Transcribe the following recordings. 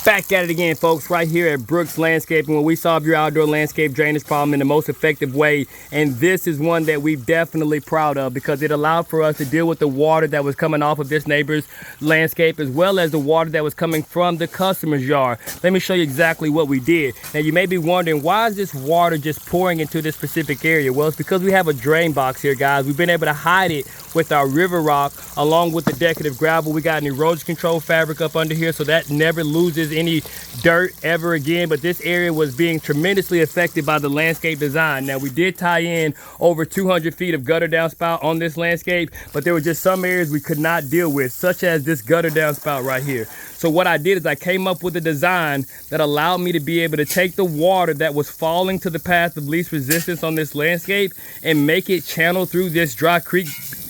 Back at it again, folks, right here at Brooks Landscaping, where we solve your outdoor landscape drainage problem in the most effective way. And this is one that we're definitely proud of because it allowed for us to deal with the water that was coming off of this neighbor's landscape, as well as the water that was coming from the customer's yard. Let me show you exactly what we did. Now, you may be wondering, why is this water just pouring into this specific area? Well, it's because we have a drain box here, guys. We've been able to hide it with our river rock along with the decorative gravel. We got an erosion control fabric up under here so that never loses any dirt ever again. But this area was being tremendously affected by the landscape design. Now, we did tie in over 200 feet of gutter downspout on this landscape, but there were just some areas we could not deal with, such as this gutter downspout right here. So what I did is I came up with a design that allowed me to be able to take the water that was falling to the path of least resistance on this landscape and make it channel through this dry creek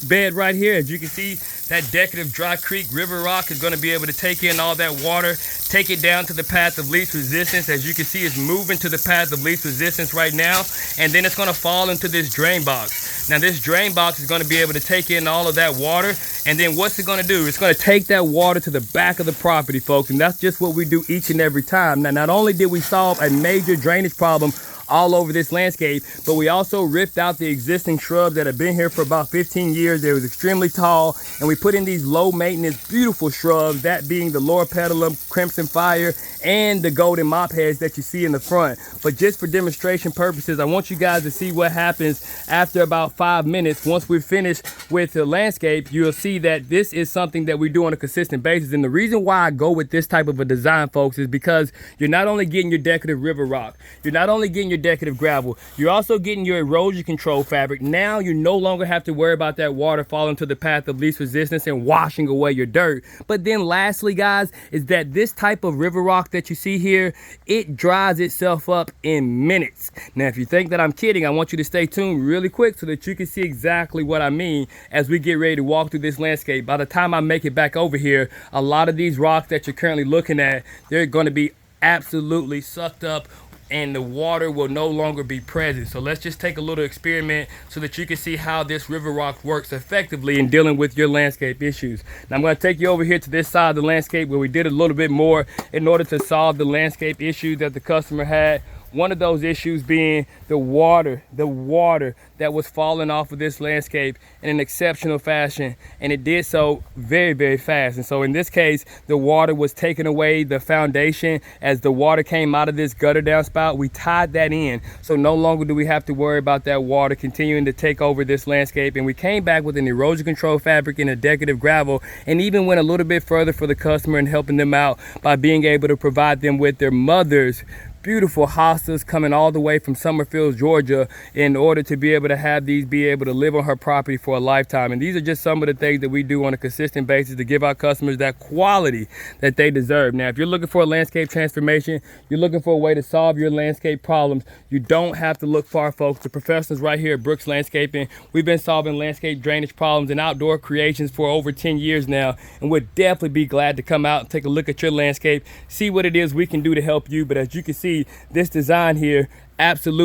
bed right here. As you can see, that decorative dry creek river rock is going to be able to take in all that water, take it down to the path of least resistance. As you can see, it's moving to the path of least resistance right now, and then it's going to fall into this drain box. Now, this drain box is going to be able to take in all of that water, and then what's it going to do? It's going to take that water to the back of the property, folks, and that's just what we do each and every time. Now, not only did we solve a major drainage problem all over this landscape, but we also ripped out the existing shrubs that have been here for about 15 years. They was extremely tall, and we put in these low maintenance, beautiful shrubs, that being the loropetalum, crimson fire, and the golden mop heads that you see in the front. But just for demonstration purposes, I want you guys to see what happens after about 5 minutes. Once we're finished with the landscape, you'll see that this is something that we do on a consistent basis. And the reason why I go with this type of a design, folks, is because you're not only getting your decorative river rock, you're not only getting your decorative gravel, you're also getting your erosion control fabric. Now you no longer have to worry about that water falling to the path of least resistance and washing away your dirt. But then lastly, guys, is that this type of river rock that you see here, it dries itself up in minutes. Now, if you think that I'm kidding, I want you to stay tuned really quick so that you can see exactly what I mean as we get ready to walk through this landscape. By the time I make it back over here, a lot of these rocks that you're currently looking at, they're going to be absolutely sucked up and the water will no longer be present. So let's just take a little experiment so that you can see how this river rock works effectively in dealing with your landscape issues. Now, I'm going to take you over here to this side of the landscape where we did a little bit more in order to solve the landscape issues that the customer had. One of those issues being the water that was falling off of this landscape in an exceptional fashion, and it did so very, very fast. And so in this case, the water was taking away the foundation. As the water came out of this gutter downspout, we tied that in, so no longer do we have to worry about that water continuing to take over this landscape. And we came back with an erosion control fabric and a decorative gravel, and even went a little bit further for the customer and helping them out by being able to provide them with their mother's beautiful hostas coming all the way from Summerfield, Georgia, in order to be able to have these be able to live on her property for a lifetime. And these are just some of the things that we do on a consistent basis to give our customers that quality that they deserve. Now, if you're looking for a landscape transformation, you're looking for a way to solve your landscape problems, you don't have to look far, folks. The professionals right here at Brooks Landscaping, we've been solving landscape drainage problems and outdoor creations for over 10 years now, and we'd definitely be glad to come out and take a look at your landscape, see what it is we can do to help you. But as you can see, this design here absolutely